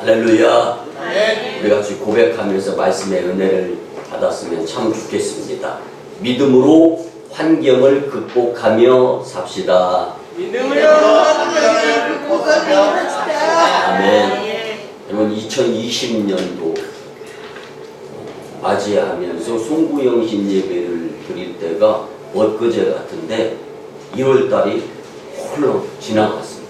할렐루야. 네. 우리 같이 고백하면서 말씀의 은혜를 받았으면 참 좋겠습니다. 믿음으로 환경을 극복하며 삽시다. 믿음으로 환경을 극복하며 삽시다. 아멘. 여러분 2020년도 맞이하면서 송구영신 예배를 드릴 때가 엊그제 같은데 1월달이 홀로 지나갔습니다.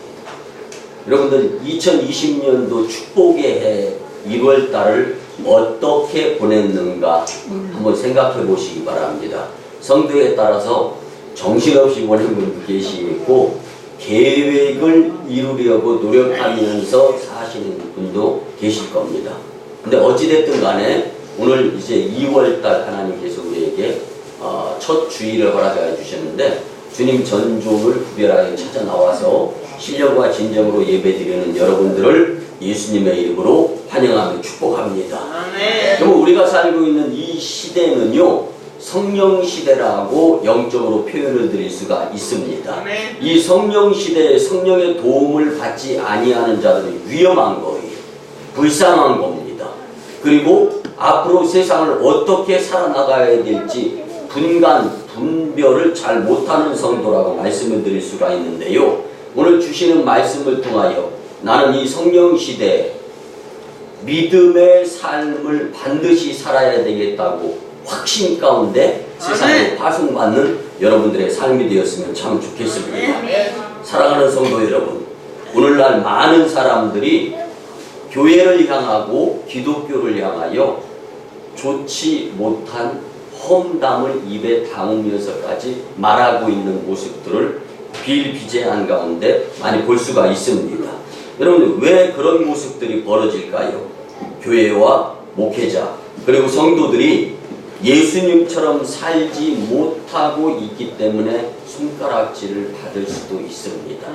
여러분들 2020년도 축복의 해 1월달을 어떻게 보냈는가 한번 생각해 보시기 바랍니다. 성도에 따라서 정신없이 보낸 분도 계시고 계획을 이루려고 노력하면서 사시는 분도 계실 겁니다. 근데 어찌됐든 간에 오늘 이제 2월달 하나님께서 우리에게 첫 주일을 허락해 주셨는데 주님 전종을 구별하여 찾아 나와서 신령과 진정으로 예배드리는 여러분들을 예수님의 이름으로 환영하며 축복합니다. 그리고 우리가 살고 있는 이 시대는요, 성령 시대라고 영적으로 표현을 드릴 수가 있습니다. 이 성령 시대에 성령의 도움을 받지 아니하는 자들이 위험한 거예요. 불쌍한 겁니다. 그리고 앞으로 세상을 어떻게 살아나가야 될지 분별을 잘 못하는 성도라고 말씀을 드릴 수가 있는데요. 오늘 주시는 말씀을 통하여 나는 이 성령 시대에 믿음의 삶을 반드시 살아야 되겠다고 확신 가운데 세상에 파송받는 여러분들의 삶이 되었으면 참 좋겠습니다. 사랑하는 성도 여러분, 오늘날 많은 사람들이 교회를 향하고 기독교를 향하여 좋지 못한 험담을 입에 담으면서까지 말하고 있는 모습들을 비일비재한 가운데 많이 볼 수가 있습니다. 여러분, 왜 그런 모습들이 벌어질까요? 교회와 목회자 그리고 성도들이 예수님처럼 살지 못하고 있기 때문에 손가락질을 받을 수도 있습니다.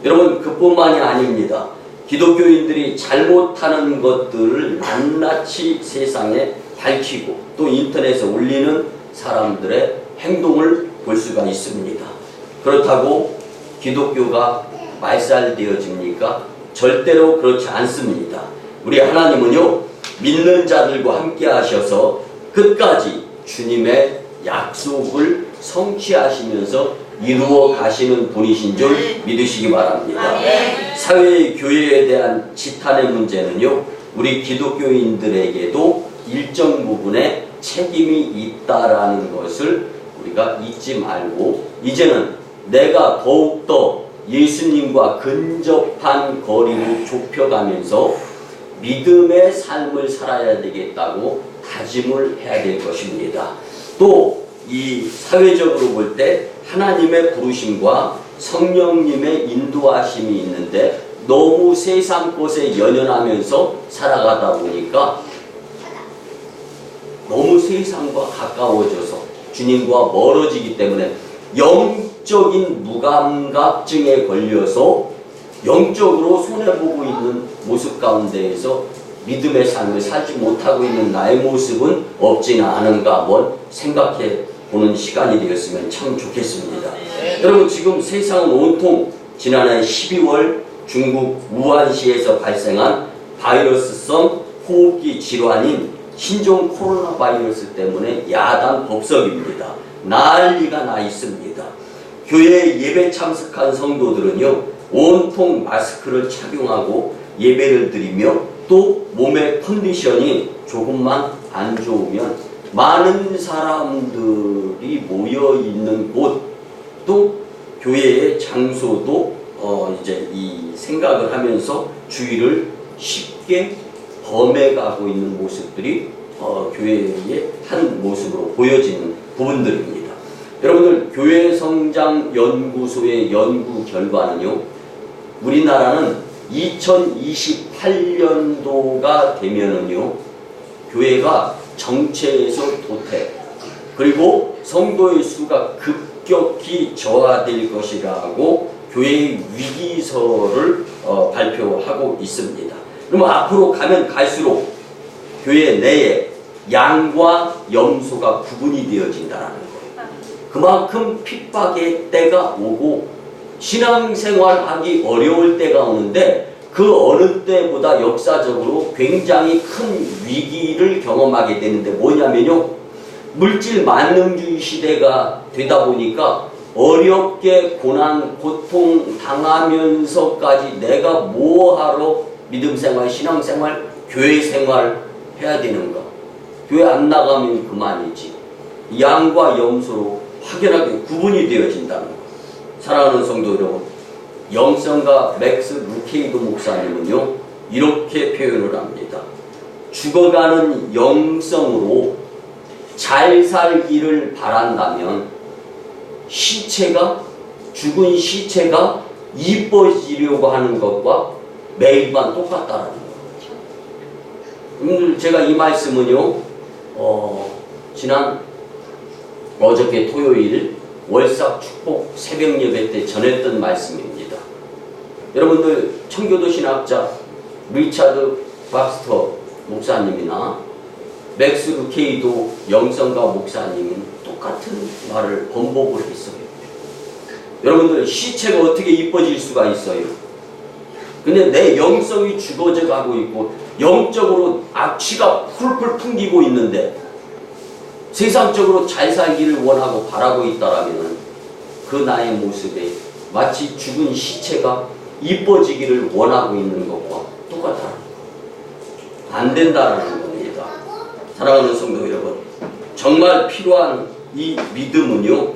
여러분, 그뿐만이 아닙니다. 기독교인들이 잘못하는 것들을 낱낱이 세상에 밝히고 또 인터넷에 올리는 사람들의 행동을 볼 수가 있습니다. 그렇다고 기독교가 말살되어집니까? 절대로 그렇지 않습니다. 우리 하나님은요, 믿는 자들과 함께 하셔서 끝까지 주님의 약속을 성취하시면서 이루어 가시는 분이신 줄 믿으시기 바랍니다. 사회의 교회에 대한 지탄의 문제는요, 우리 기독교인들에게도 일정 부분의 책임이 있다라는 것을 우리가 잊지 말고 이제는 내가 더욱더 예수님과 근접한 거리를 좁혀가면서 믿음의 삶을 살아야 되겠다고 다짐을 해야 될 것입니다. 또 이 사회적으로 볼 때 하나님의 부르심과 성령님의 인도하심이 있는데 너무 세상 것에 연연하면서 살아가다 보니까 너무 세상과 가까워져서 주님과 멀어지기 때문에 영적인 무감각증에 걸려서 영적으로 손해보고 있는 모습 가운데에서 믿음의 삶을 살지 못하고 있는 나의 모습은 없지는 않은가 한번 생각해 보는 시간이 되었으면 참 좋겠습니다. 여러분, 지금 세상은 온통 지난해 12월 중국 우한시에서 발생한 바이러스성 호흡기 질환인 신종 코로나 바이러스 때문에 야단 법석입니다. 난리가 나 있습니다. 교회에 예배 참석한 성도들은요, 온통 마스크를 착용하고 예배를 드리며 또 몸의 컨디션이 조금만 안 좋으면 많은 사람들이 모여 있는 곳, 또 교회의 장소도 이제 이 생각을 하면서 주의를 쉽게 범해가고 있는 모습들이 교회의 한 모습으로 보여지는 부분들입니다. 여러분들, 교회 성장 연구소의 연구 결과는요, 우리나라는 2028년도가 되면은요, 교회가 정체에서 도태, 그리고 성도의 수가 급격히 저하될 것이라고 교회의 위기설을 발표하고 있습니다. 그럼 앞으로 가면 갈수록 교회 내에 양과 염소가 구분이 되어진다는 거예요. 그만큼 핍박의 때가 오고 신앙생활하기 어려울 때가 오는데 그 어느 때보다 역사적으로 굉장히 큰 위기를 경험하게 되는데 뭐냐면요. 물질 만능주의 시대가 되다 보니까 어렵게 고난, 고통 당하면서까지 내가 뭐하러 믿음생활, 신앙생활, 교회생활 해야 되는가? 교회 안 나가면 그만이지. 양과 염소로 확연하게 구분이 되어진다는 것. 사랑하는 성도 여러분, 영성가 맥스 루케이도 목사님은요 이렇게 표현을 합니다. 죽어가는 영성으로 잘 살기를 바란다면 죽은 시체가 이뻐지려고 하는 것과 매일만 똑같다라는 거예요. 오늘 제가 이 말씀은요 지난 어저께 토요일 월삭 축복 새벽 예배 때 전했던 말씀입니다. 여러분들 청교도 신학자 리차드 박스터 목사님이나 맥스 루케이도 영성가 목사님은 똑같은 말을 번복을 했어요. 여러분들 시체가 어떻게 이뻐질 수가 있어요? 근데 내 영성이 죽어져 가고 있고 영적으로 악취가 풀풀 풍기고 있는데 세상적으로 잘 살기를 원하고 바라고 있다라면 그 나의 모습에 마치 죽은 시체가 이뻐지기를 원하고 있는 것과 똑같다는 거. 안 된다라는 겁니다. 사랑하는 성도 여러분, 정말 필요한 이 믿음은요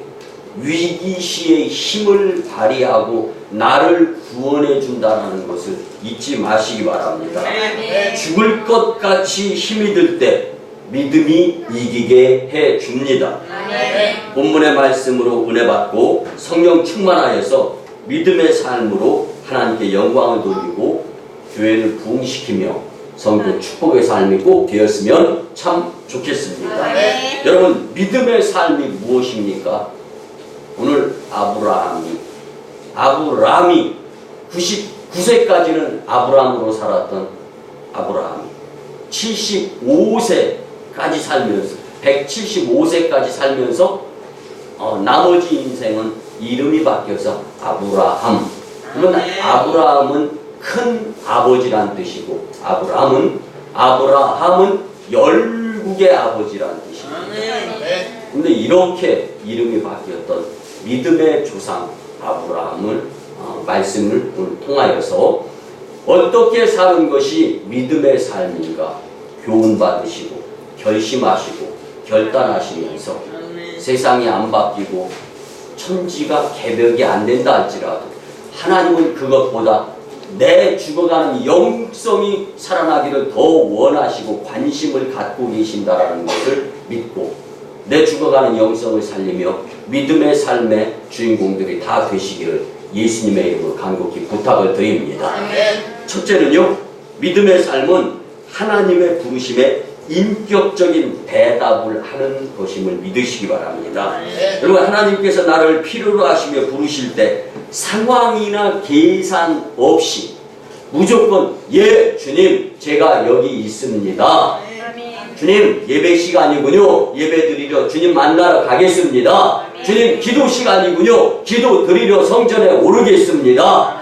위기 시에 힘을 발휘하고 나를 구원해 준다는 것을 잊지 마시기 바랍니다. 죽을 것 같이 힘이 들 때 믿음이 이기게 해 줍니다. 본문의 말씀으로 은혜 받고 성령 충만하여서 믿음의 삶으로 하나님께 영광을 돌리고 교회를 부흥시키며 성도 축복의 삶이 꼭 되었으면 참 좋겠습니다. 여러분, 믿음의 삶이 무엇입니까? 오늘 아브라함이 99세까지는 아브라함으로 살았던 아브라함이 75세까지 살면서 175세까지 살면서 나머지 인생은 이름이 바뀌어서 아브라함. 그러면 아브라함은 큰 아버지란 뜻이고 아브라함은 열국의 아버지란 뜻입니다. 근데 이렇게 이름이 바뀌었던 믿음의 조상 아브라함을 말씀을 통하여서 어떻게 사는 것이 믿음의 삶인가 교훈받으시고 결심하시고 결단하시면서 세상이 안 바뀌고 천지가 개벽이 안 된다 할지라도 하나님은 그것보다 내 죽어가는 영성이 살아나기를 더 원하시고 관심을 갖고 계신다라는 것을 믿고 내 죽어가는 영성을 살리며 믿음의 삶의 주인공들이 다 되시기를 예수님의 이름으로 간곡히 부탁을 드립니다. 첫째는요, 믿음의 삶은 하나님의 부르심에 인격적인 대답을 하는 것임을 믿으시기 바랍니다. 여러분, 하나님께서 나를 필요로 하시며 부르실 때 상황이나 계산 없이 무조건 예 주님 제가 여기 있습니다. 주님 예배 시간이군요. 예배 드리러 주님 만나러 가겠습니다. 주님 기도 시간이군요. 기도 드리러 성전에 오르겠습니다.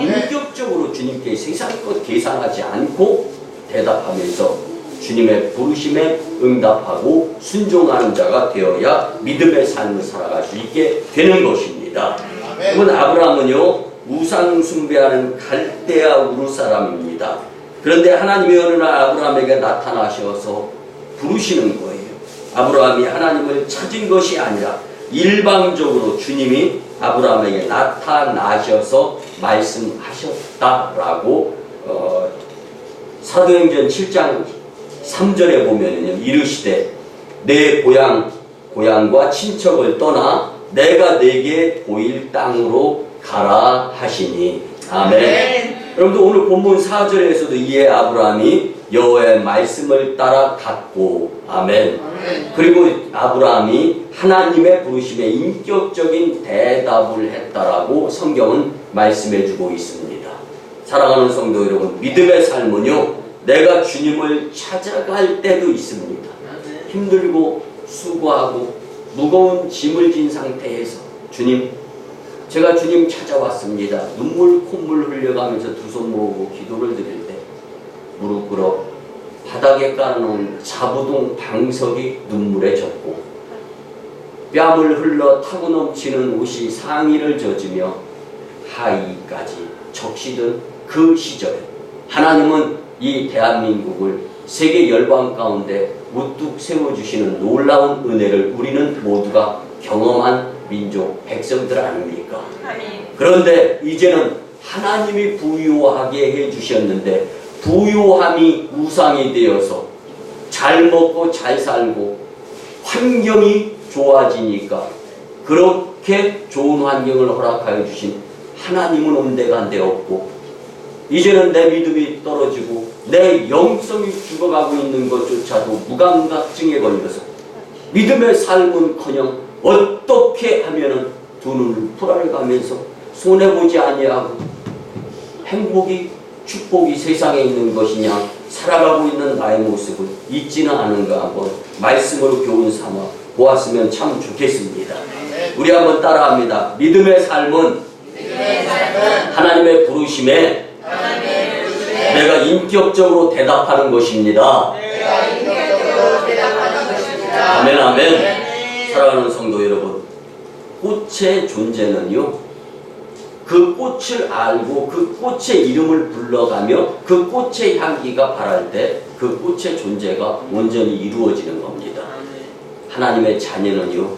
인격적으로 주님께 세상 것 계산하지 않고 대답하면서 주님의 부르심에 응답하고 순종하는 자가 되어야 믿음의 삶을 살아갈 수 있게 되는 것입니다. 그러면 아브라함은요 우상 숭배하는 갈대아 우르 사람입니다. 그런데 하나님이 어느 날 아브라함에게 나타나셔서 부르시는 거예요. 아브라함이 하나님을 찾은 것이 아니라 일방적으로 주님이 아브라함에게 나타나셔서 말씀하셨다라고 사도행전 7장 3절에 보면은요 이르시되 내 고향과 친척을 떠나 내가 내게 보일 땅으로 가라 하시니 아멘. 여러분들 오늘 본문 4절에서도 이에 아브라함이 여호와의 말씀을 따라 갔고 아멘. 그리고 아브라함이 하나님의 부르심에 인격적인 대답을 했다라고 성경은 말씀해 주고 있습니다. 사랑하는 성도 여러분, 믿음의 삶은요 내가 주님을 찾아갈 때도 있습니다. 힘들고 수고하고 무거운 짐을 진 상태에서 주님 제가 주님 찾아왔습니다. 눈물 콧물 흘려가면서 두 손 모으고 기도를 드릴 때 무릎 꿇어 바닥에 깔아놓은 자부동 방석이 눈물에 젖고 뺨을 흘러 타고 넘치는 옷이 상의를 젖으며 하의까지 적시던 그 시절에 하나님은 이 대한민국을 세계 열방 가운데 우뚝 세워주시는 놀라운 은혜를 우리는 모두가 경험한 민족 백성들 아닙니까? 그런데 이제는 하나님이 부유하게 해주셨는데 부유함이 우상이 되어서 잘 먹고 잘 살고 환경이 좋아지니까 그렇게 좋은 환경을 허락하여 주신 하나님은 온데간데 없고 이제는 내 믿음이 떨어지고 내 영성이 죽어가고 있는 것조차도 무감각증에 걸려서 믿음의 삶은커녕 어떻게 하면은 두 눈을 풀어가면서 손해보지 아니하고 행복이 축복이 세상에 있는 것이냐 살아가고 있는 나의 모습을 잊지는 않은가 한번 말씀으로 교훈 삼아 보았으면 참 좋겠습니다. 우리 한번 따라합니다. 믿음의 삶은 하나님의 부르심에 내가 인격적으로 대답하는 것입니다. 아멘 아멘. 사랑하는 성도 여러분, 꽃의 존재는요, 그 꽃을 알고 그 꽃의 이름을 불러가며 그 꽃의 향기가 바랄 때 그 꽃의 존재가 온전히 이루어지는 겁니다. 하나님의 자녀는요,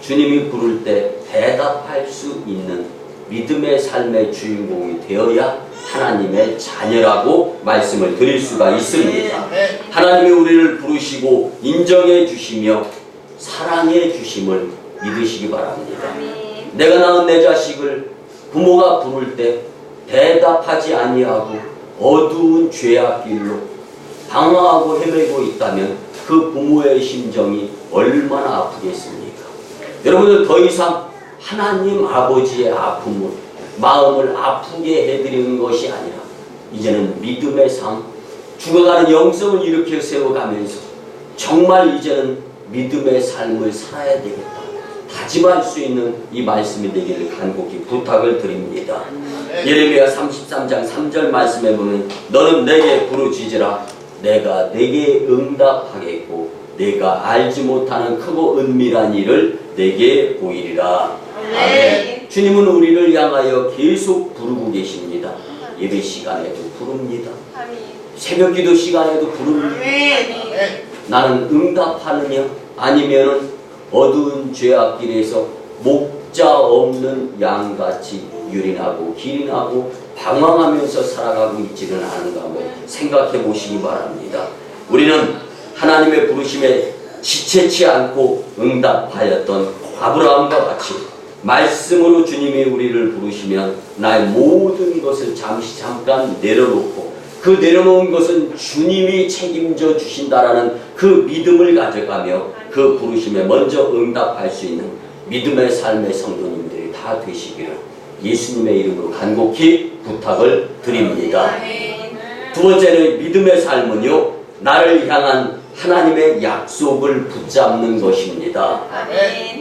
주님이 부를 때 대답할 수 있는 믿음의 삶의 주인공이 되어야 하나님의 자녀라고 말씀을 드릴 수가 있습니다. 하나님이 우리를 부르시고 인정해 주시며 사랑해 주심을 믿으시기 바랍니다. 내가 낳은 내 자식을 부모가 부를 때 대답하지 아니하고 어두운 죄악 길로 방황하고 헤매고 있다면 그 부모의 심정이 얼마나 아프겠습니까? 여러분들 더 이상 하나님 아버지의 아픔을 마음을 아프게 해드리는 것이 아니라 이제는 믿음의 삶, 죽어가는 영성을 일으켜 세워가면서 정말 이제는 믿음의 삶을 살아야 되겠다 다짐할 수 있는 이 말씀이 되기를 간곡히 부탁을 드립니다. 예레미야 33장 3절 말씀에 보면 너는 내게 부르짖으라 내가 내게 응답하겠고 내가 알지 못하는 크고 은밀한 일을 내게 보이리라. 아멘. 주님은 우리를 향하여 계속 부르고 계십니다. 예배 시간에도 부릅니다. 새벽 기도 시간에도 부릅니다. 나는 응답하느냐 아니면은 어두운 죄악길에서 목자 없는 양같이 유린하고 기린하고 방황하면서 살아가고 있지는 않은가 한번 생각해 보시기 바랍니다. 우리는 하나님의 부르심에 지체치 않고 응답하였던 아브라함과 같이 말씀으로 주님이 우리를 부르시면 나의 모든 것을 잠깐 내려놓고 그 내려놓은 것은 주님이 책임져 주신다라는 그 믿음을 가져가며 그 부르심에 먼저 응답할 수 있는 믿음의 삶의 성도님들이 다 되시기를 예수님의 이름으로 간곡히 부탁을 드립니다. 두 번째는 믿음의 삶은요, 나를 향한 하나님의 약속을 붙잡는 것입니다.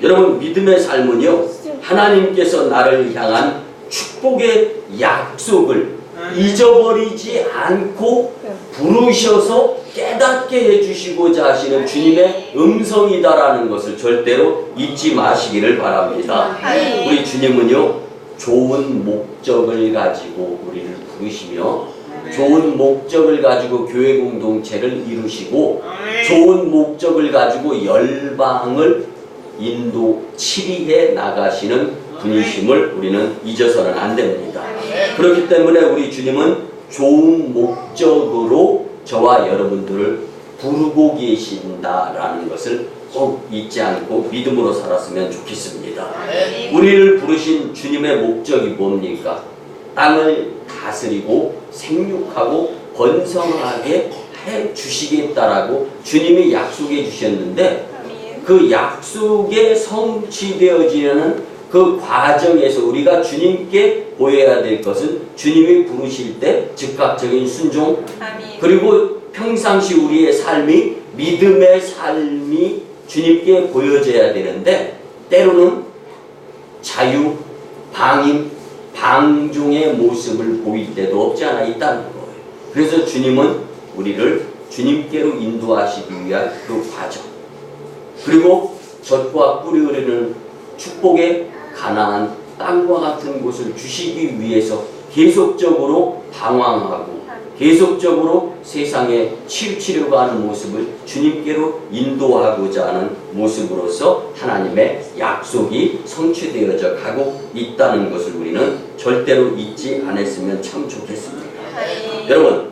여러분, 믿음의 삶은요, 하나님께서 나를 향한 축복의 약속을 잊어버리지 않고 부르셔서 깨닫게 해주시고자 하시는 주님의 음성이다라는 것을 절대로 잊지 마시기를 바랍니다. 우리 주님은요, 좋은 목적을 가지고 우리를 부르시며 좋은 목적을 가지고 교회 공동체를 이루시고 좋은 목적을 가지고 열방을 인도 치리해 나가시는 분이심을 우리는 잊어서는 안 됩니다. 그렇기 때문에 우리 주님은 좋은 목적으로 저와 여러분들을 부르고 계신다라는 것을 꼭 잊지 않고 믿음으로 살았으면 좋겠습니다. 우리를 부르신 주님의 목적이 뭡니까? 땅을 다스리고 생육하고 번성하게 해 주시겠다라고 주님이 약속해 주셨는데 그 약속에 성취되어지는 그 과정에서 우리가 주님께 보여야 될 것은 주님이 부르실 때 즉각적인 순종, 그리고 평상시 우리의 삶이 믿음의 삶이 주님께 보여져야 되는데 때로는 자유, 방종의 모습을 보일 때도 없지 않아 있다는 거예요. 그래서 주님은 우리를 주님께로 인도하시기 위한 그 과정, 그리고 젖과 꿀이 흐르는 축복의 가나안 땅과 같은 곳을 주시기 위해서 계속적으로 방황하고 계속적으로 세상에 치우치려고 하는 모습을 주님께로 인도하고자 하는 모습으로서 하나님의 약속이 성취되어져 가고 있다는 것을 우리는 절대로 잊지 않았으면 참 좋겠습니다. 여러분,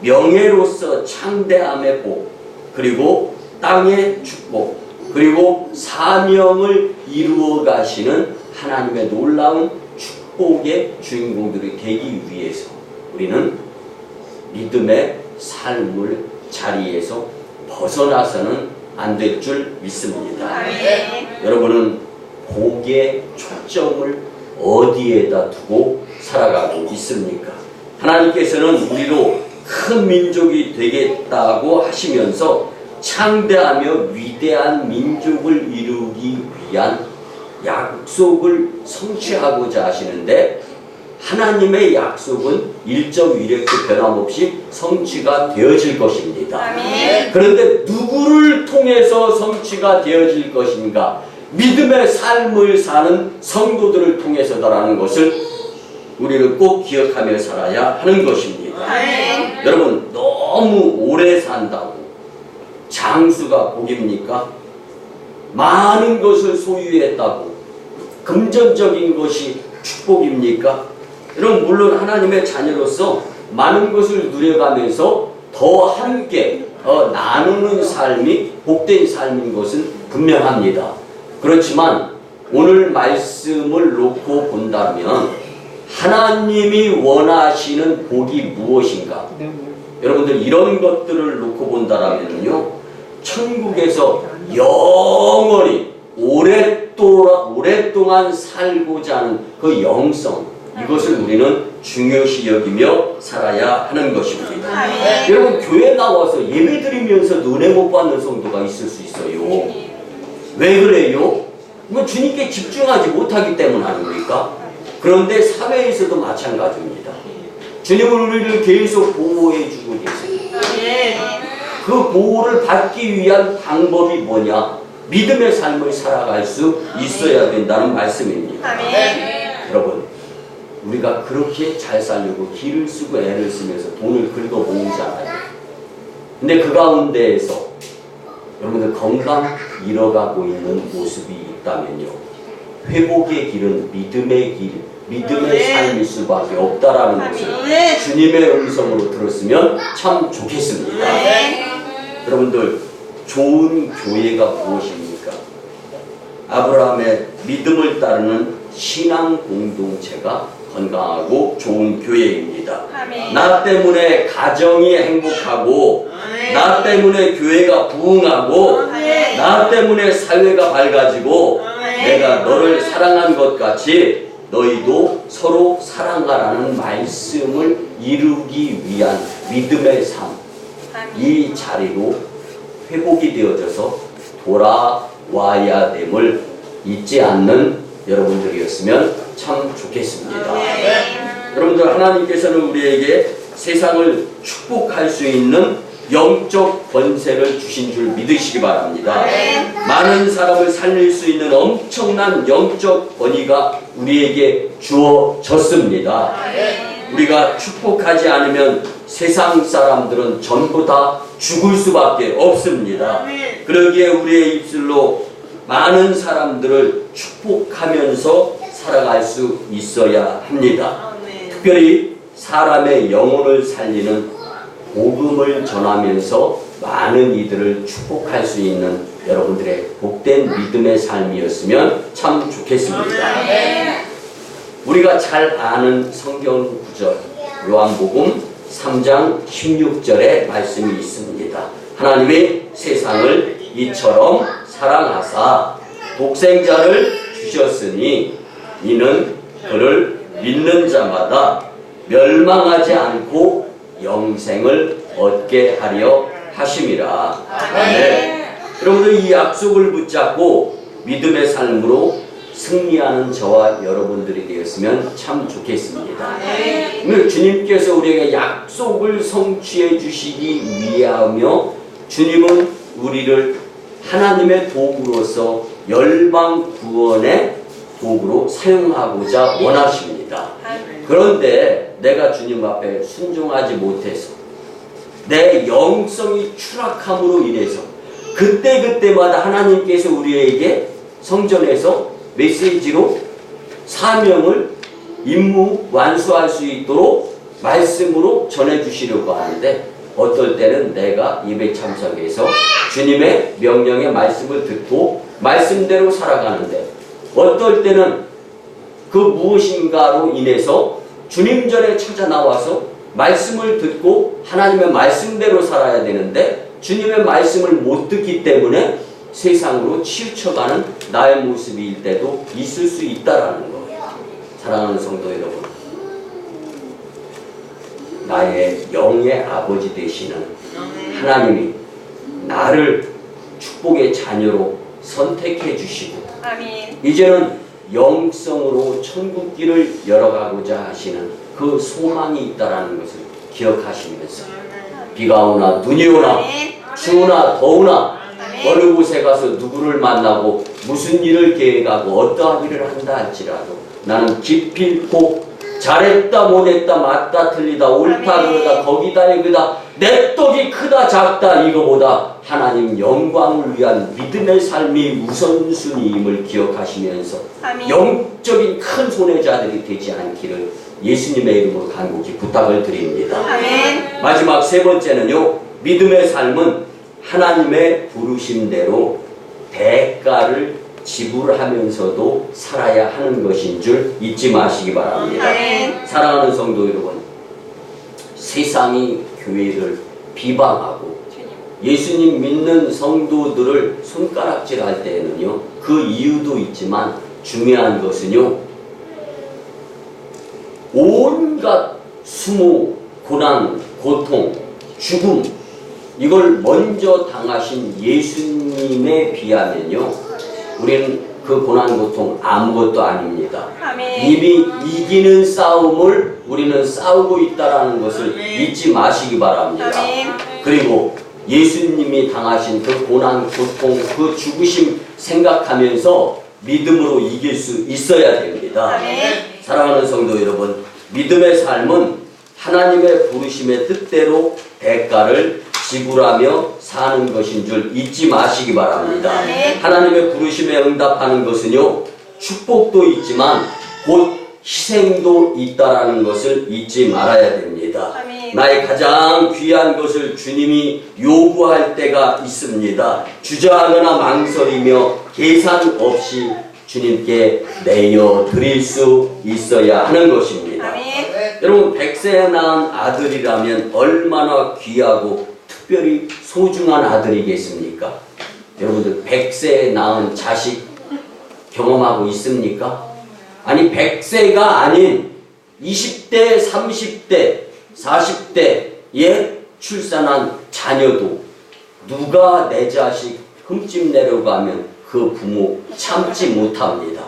명예로서 창대함의 복, 그리고 땅의 축복, 그리고 사명을 이루어 가시는 하나님의 놀라운 축복의 주인공들이 되기 위해서 우리는 믿음의 삶을 자리에서 벗어나서는 안 될 줄 믿습니다. 여러분은 복의 초점을 어디에다 두고 살아가고 있습니까? 하나님께서는 우리로 큰 민족이 되겠다고 하시면서 창대하며 위대한 민족을 이루기 위한 약속을 성취하고자 하시는데, 하나님의 약속은 일정이력도 변함없이 성취가 되어질 것입니다. 아멘. 그런데 누구를 통해서 성취가 되어질 것인가? 믿음의 삶을 사는 성도들을 통해서다라는 것을 우리는 꼭 기억하며 살아야 하는 것입니다. 아멘. 여러분, 너무 오래 산다고 장수가 복입니까? 많은 것을 소유했다고 금전적인 것이 축복입니까? 여러분, 물론 하나님의 자녀로서 많은 것을 누려가면서 더 함께 나누는 삶이 복된 삶인 것은 분명합니다. 그렇지만 오늘 말씀을 놓고 본다면 하나님이 원하시는 복이 무엇인가? 여러분들 이런 것들을 놓고 본다면요, 천국에서 영원히 오랫동안 살고자 하는 그 영성, 이것을 우리는 중요시 여기며 살아야 하는 것입니다. 아멘. 여러분, 교회 나와서 예배 드리면서 은혜 못 받는 성도가 있을 수 있어요. 왜 그래요? 뭐 주님께 집중하지 못하기 때문 아닙니까? 그런데 사회에서도 마찬가지입니다. 주님은 우리를 계속 보호해 주고 계십니다. 그 보호를 받기 위한 방법이 뭐냐? 믿음의 삶을 살아갈 수 있어야 된다는 말씀입니다. 아멘. 여러분, 우리가 그렇게 잘 살려고 기를 쓰고 애를 쓰면서 돈을 긁어 모으잖아요. 근데 그 가운데에서 여러분들 건강 잃어가고 있는 모습이 있다면요, 회복의 길은 믿음의 길, 믿음의 삶일 수밖에 없다라는 것을 주님의 음성으로 들었으면 참 좋겠습니다. 여러분들, 좋은 교회가 무엇입니까? 아브라함의 믿음을 따르는 신앙 공동체가 건강하고 좋은 교회입니다. 아멘. 나 때문에 가정이 행복하고, 나 때문에 교회가 부흥하고, 나 때문에 사회가 밝아지고, 내가 너를 사랑한 것 같이 너희도 서로 사랑하라는 말씀을 이루기 위한 믿음의 삶, 이 자리로 회복이 되어져서 돌아와야 됨을 잊지 않는 여러분들이었으면 참 좋겠습니다. 여러분들, 하나님께서는 우리에게 세상을 축복할 수 있는 영적 권세를 주신 줄 믿으시기 바랍니다. 많은 사람을 살릴 수 있는 엄청난 영적 권위가 우리에게 주어졌습니다. 우리가 축복하지 않으면 세상 사람들은 전부 다 죽을 수밖에 없습니다. 그러기에 우리의 입술로 많은 사람들을 축복하면서 살아갈 수 있어야 합니다. 특별히 사람의 영혼을 살리는 복음을 전하면서 많은 이들을 축복할 수 있는 여러분들의 복된 믿음의 삶이었으면 참 좋겠습니다. 우리가 잘 아는 성경 구절, 요한복음 3장 16절의 말씀이 있습니다. 하나님이 세상을 이처럼 사랑하사 독생자를 주셨으니 이는 그를 믿는 자마다 멸망하지 않고 영생을 얻게 하려 하심이라. 아멘. 여러분들, 이 약속을 붙잡고 믿음의 삶으로 승리하는 저와 여러분들이 되었으면 참 좋겠습니다. 오늘 주님께서 우리에게 약속을 성취해 주시기 위하며 주님은 우리를 하나님의 도구로서 열방 구원의 도구로 사용하고자 원하십니다. 그런데 내가 주님 앞에 순종하지 못해서 내 영성이 추락함으로 인해서 그때그때마다 하나님께서 우리에게 성전에서 메시지로 사명을 임무 완수할 수 있도록 말씀으로 전해주시려고 하는데 어떨 때는 내가 예배 참석해서 주님의 명령의 말씀을 듣고 말씀대로 살아가는데 어떨 때는 그 무엇인가로 인해서 주님 전에 찾아 나와서 말씀을 듣고 하나님의 말씀대로 살아야 되는데 주님의 말씀을 못 듣기 때문에 세상으로 치우쳐가는 나의 모습일 때도 있을 수 있다라는 것. 사랑하는 성도 여러분, 나의 영의 아버지 되시는 하나님이 나를 축복의 자녀로 선택해 주시고 아멘. 이제는 영성으로 천국길을 열어가고자 하시는 그 소망이 있다라는 것을 기억하시면서 비가 오나 눈이 오나 추우나 더우나 어느 곳에 가서 누구를 만나고 무슨 일을 계획하고 어떠한 일을 한다 할지라도 나는 기필코 잘했다 못했다 맞다 틀리다 옳다 그러다 거기다 여기다 내 떡이 크다 작다 이거보다 하나님 영광을 위한 믿음의 삶이 우선순위임을 기억하시면서 아멘. 영적인 큰 손해자들이 되지 않기를 예수님의 이름으로 간곡히 부탁을 드립니다. 아멘. 마지막 세 번째는요, 믿음의 삶은 하나님의 부르심대로 대가를 지불하면서도 살아야 하는 것인 줄 잊지 마시기 바랍니다. 아멘. 사랑하는 성도 여러분, 세상이 교회를 비방하고 예수님 믿는 성도들을 손가락질할 때에는요, 그 이유도 있지만 중요한 것은요, 온갖 수모, 고난, 고통, 죽음 이걸 먼저 당하신 예수님에 비하면요, 우리는 그 고난, 고통 아무것도 아닙니다. 아멘. 이미 이기는 싸움을 우리는 싸우고 있다는 것을 잊지 마시기 바랍니다. 아멘. 그리고 예수님이 당하신 그 고난, 고통, 그 죽으심 생각하면서 믿음으로 이길 수 있어야 됩니다. 아멘. 사랑하는 성도 여러분, 믿음의 삶은 하나님의 부르심의 뜻대로 대가를 지불하며 사는 것인 줄 잊지 마시기 바랍니다. 아멘. 하나님의 부르심에 응답하는 것은요, 축복도 있지만 곧 희생도 있다라는 것을 잊지 말아야 됩니다. 아멘. 나의 가장 귀한 것을 주님이 요구할 때가 있습니다. 주저하거나 망설이며 계산 없이 주님께 내어 드릴 수 있어야 하는 것입니다. 아멘. 여러분, 100세 낳은 아들이라면 얼마나 귀하고 특별히 소중한 아들이겠습니까? 여러분들 100세 낳은 자식 경험하고 있습니까? 아니 100세가 아닌 20대, 30대, 40대에 출산한 자녀도 누가 내 자식 흠집내려고 하면 그 부모 참지 못합니다.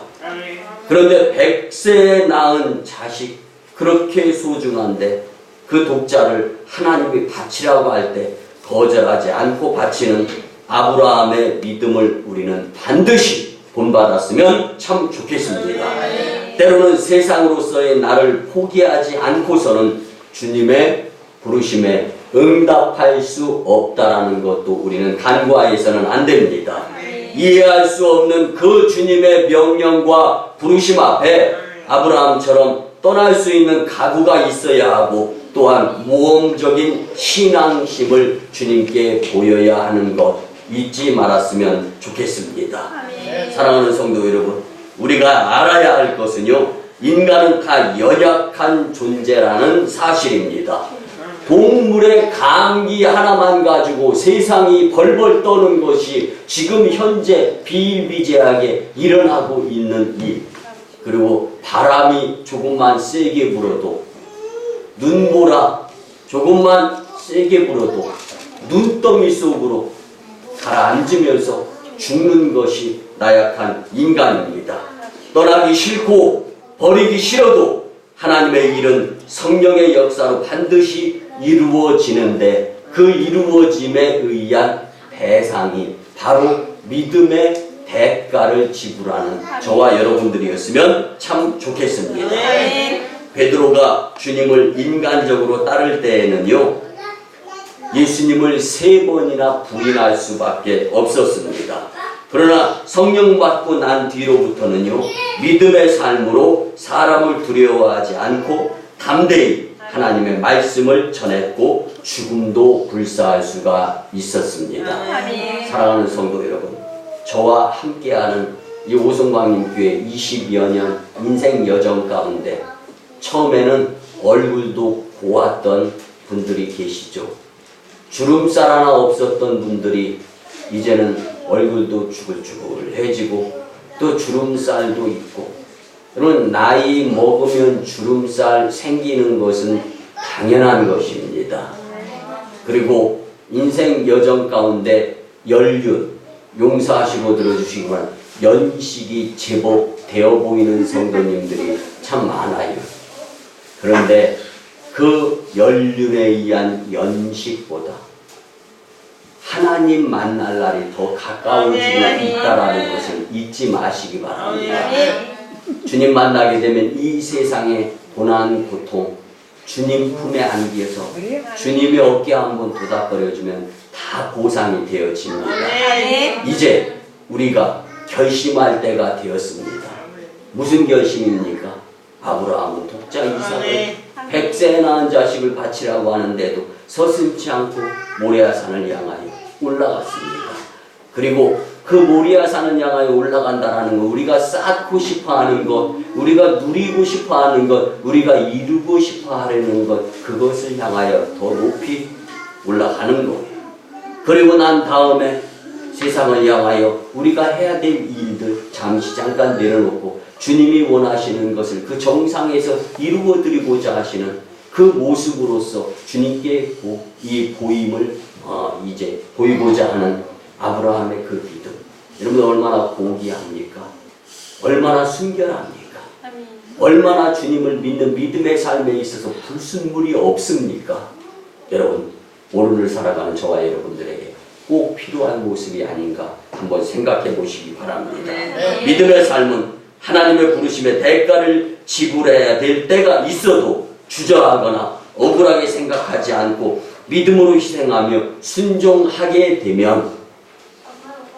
그런데 100세 낳은 자식 그렇게 소중한데 그 독자를 하나님이 바치라고 할 때 거절하지 않고 바치는 아브라함의 믿음을 우리는 반드시 본받았으면 참 좋겠습니다. 때로는 세상으로서의 나를 포기하지 않고서는 주님의 부르심에 응답할 수 없다라는 것도 우리는 간과해서는 안 됩니다. 이해할 수 없는 그 주님의 명령과 부르심 앞에 아브라함처럼 떠날 수 있는 각오가 있어야 하고 또한 모험적인 신앙심을 주님께 보여야 하는 것 잊지 말았으면 좋겠습니다. 아멘. 사랑하는 성도 여러분, 우리가 알아야 할 것은요, 인간은 다 연약한 존재라는 사실입니다. 동물의 감기 하나만 가지고 세상이 벌벌 떠는 것이 지금 현재 비일비재하게 일어나고 있는 일, 그리고 바람이 조금만 세게 불어도, 눈보라 조금만 세게 불어도 눈더미 속으로 가라앉으면서 죽는 것이 나약한 인간입니다. 떠나기 싫고 버리기 싫어도 하나님의 일은 성령의 역사로 반드시 이루어지는데 그 이루어짐에 의한 대상이 바로 믿음의 대가를 지불하는 저와 여러분들이었으면 참 좋겠습니다. 베드로가 주님을 인간적으로 따를 때에는요, 예수님을 3번이나 부인할 수밖에 없었습니다. 그러나 성령 받고 난 뒤로부터는요, 믿음의 삶으로 사람을 두려워하지 않고 담대히 하나님의 말씀을 전했고 죽음도 불사할 수가 있었습니다. 사랑하는 성도 여러분, 저와 함께하는 이 오성광님교회 20여 년 인생 여정 가운데 처음에는 얼굴도 고왔던 분들이 계시죠. 주름살 하나 없었던 분들이 이제는 얼굴도 쭈글쭈글해지고 또 주름살도 있고, 여러분 나이 먹으면 주름살 생기는 것은 당연한 것입니다. 그리고 인생 여정 가운데 연륜, 용서하시고 들어주시기만 연식이 제법 되어 보이는 성도님들이 참 많아요. 그런데 그 연륜에 의한 연식보다 하나님 만날 날이 더 가까워지고 있다라는 것을 잊지 마시기 바랍니다. 주님 만나게 되면 이 세상의 고난, 고통, 주님 품에 안기어서 주님의 어깨 한번 도닥거려주면 다 보상이 되어집니다. 이제 우리가 결심할 때가 되었습니다. 무슨 결심입니까? 아브라함은 독자 이삭을 100세에 낳은 자식을 바치라고 하는데도 서슴지 않고 모리아산을 향하여 올라갔습니다. 그리고 그 모리아산을 향하여 올라간다는 것, 우리가 쌓고 싶어하는 것, 우리가 누리고 싶어하는 것, 우리가 이루고 싶어하는 것, 그것을 향하여 더 높이 올라가는 거예요. 그리고 난 다음에 세상을 향하여 우리가 해야 될 일들 잠시 잠깐 내려놓고 주님이 원하시는 것을 그 정상에서 이루어 드리고자 하시는 그 모습으로서 주님께 이 보임을 이제 보이고자 하는 아브라함의 그 믿음, 여러분 얼마나 고귀합니까? 얼마나 순결합니까? 얼마나 주님을 믿는 믿음의 삶에 있어서 불순물이 없습니까? 여러분 오늘을 살아가는 저와 여러분들에게 꼭 필요한 모습이 아닌가 한번 생각해 보시기 바랍니다. 믿음의 삶은 하나님의 부르심의 대가를 지불해야 될 때가 있어도 주저하거나 억울하게 생각하지 않고 믿음으로 희생하며 순종하게 되면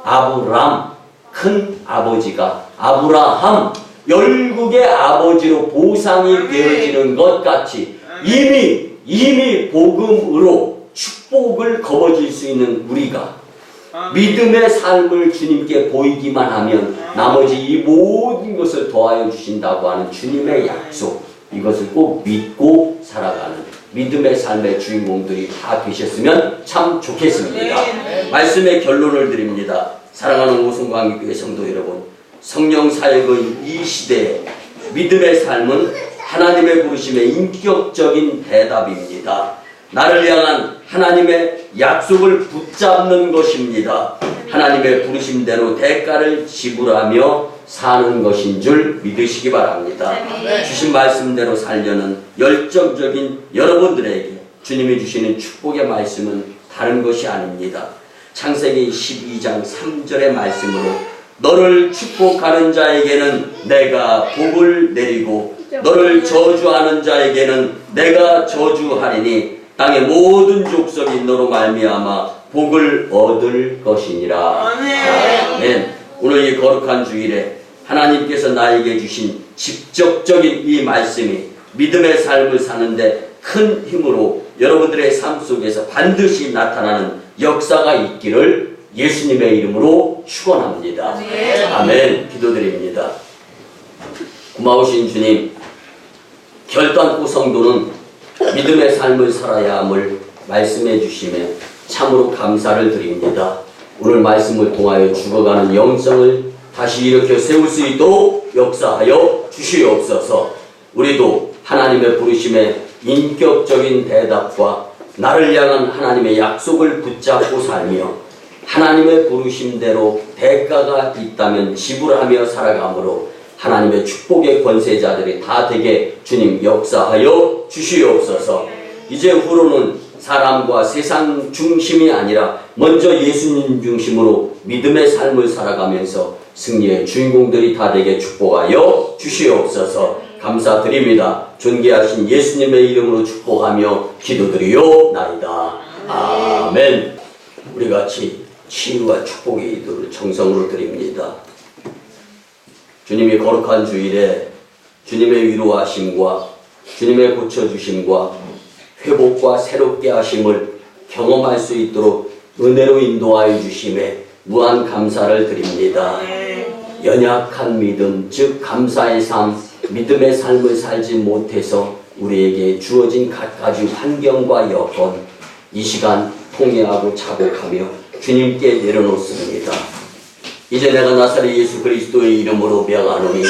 아브람, 큰 아버지가 아브라함, 열국의 아버지로 보상이 되어지는 것 같이 이미 복음으로 축복을 거머쥘 수 있는 우리가 믿음의 삶을 주님께 보이기만 하면 나머지 이 모든 것을 더하여 주신다고 하는 주님의 약속, 이것을 꼭 믿고 살아가는 믿음의 삶의 주인공들이 다 되셨으면 참 좋겠습니다. 말씀의 결론을 드립니다. 사랑하는 오송광교회 성도 여러분, 성령 사역의 이 시대에 믿음의 삶은 하나님의 부르심의 인격적인 대답입니다. 나를 향한 하나님의 약속을 붙잡는 것입니다. 하나님의 부르심대로 대가를 지불하며 사는 것인 줄 믿으시기 바랍니다. 주신 말씀대로 살려는 열정적인 여러분들에게 주님이 주시는 축복의 말씀은 다른 것이 아닙니다. 창세기 12장 3절의 말씀으로 너를 축복하는 자에게는 내가 복을 내리고 너를 저주하는 자에게는 내가 저주하리니 땅의 모든 족속이 너로 말미암아 복을 얻을 것이니라. 아멘. 오늘 이 거룩한 주일에 하나님께서 나에게 주신 직접적인 이 말씀이 믿음의 삶을 사는데 큰 힘으로 여러분들의 삶 속에서 반드시 나타나는 역사가 있기를 예수님의 이름으로 축원합니다. 아멘. 기도드립니다. 고마우신 주님, 결단코 성도는 믿음의 삶을 살아야 함을 말씀해 주시며 참으로 감사를 드립니다. 오늘 말씀을 통하여 죽어가는 영성을 다시 일으켜 세울 수 있도록 역사하여 주시옵소서. 우리도 하나님의 부르심의 인격적인 대답과 나를 향한 하나님의 약속을 붙잡고 살며 하나님의 부르심대로 대가가 있다면 지불하며 살아가므로 하나님의 축복의 권세자들이 다 되게 주님 역사하여 주시옵소서. 이제 후로는 사람과 세상 중심이 아니라 먼저 예수님 중심으로 믿음의 삶을 살아가면서 승리의 주인공들이 다 되게 축복하여 주시옵소서. 감사드립니다. 존귀하신 예수님의 이름으로 축복하며 기도드리옵나이다. 아멘. 우리 같이 치유와 축복의 기도를 정성으로 드립니다. 주님이 거룩한 주일에 주님의 위로하심과 주님의 고쳐주심과 회복과 새롭게 하심을 경험할 수 있도록 은혜로 인도하여 주심에 무한 감사를 드립니다. 연약한 믿음, 즉 감사의 삶, 믿음의 삶을 살지 못해서 우리에게 주어진 갖가지 환경과 여건, 이 시간 통회하고 자복하며 주님께 내려놓습니다. 이제 내가 나사렛 예수 그리스도의 이름으로 명하노니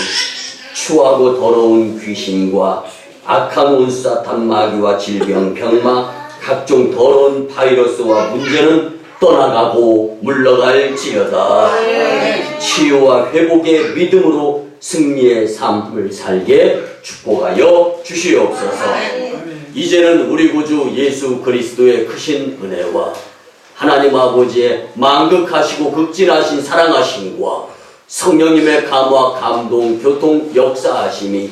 추하고 더러운 귀신과 악한 온수 사탄 마귀와 질병 병마 각종 더러운 바이러스와 문제는 떠나가고 물러갈지어다. 치유와 회복의 믿음으로 승리의 삶을 살게 축복하여 주시옵소서. 이제는 우리 구주 예수 그리스도의 크신 은혜와 하나님 아버지의 만극하시고 극진하신 사랑하심과 성령님의 감화 감동 교통 역사하심이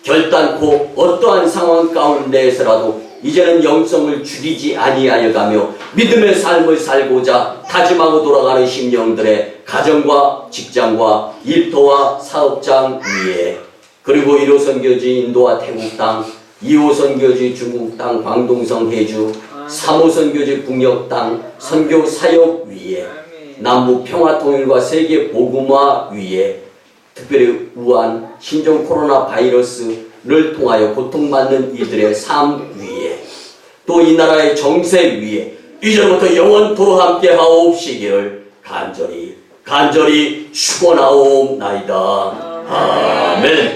결단코 어떠한 상황 가운데에서라도 이제는 영성을 죽이지 아니하여 가며 믿음의 삶을 살고자 다짐하고 돌아가는 심령들의 가정과 직장과 일터와 사업장 위에, 그리고 1호 선교지 인도와 태국 땅, 2호 선교지 중국 땅 광동성 해주, 3호 선교지 북녘 땅 선교 사역 위에, 남북 평화통일과 세계 복음화 위에, 특별히 우한 신종 코로나 바이러스를 통하여 고통받는 이들의 삶 위에, 또 이 나라의 정세 위에 이제부터 영원토록 함께 하옵시기를 간절히 축원하옵나이다. 아멘.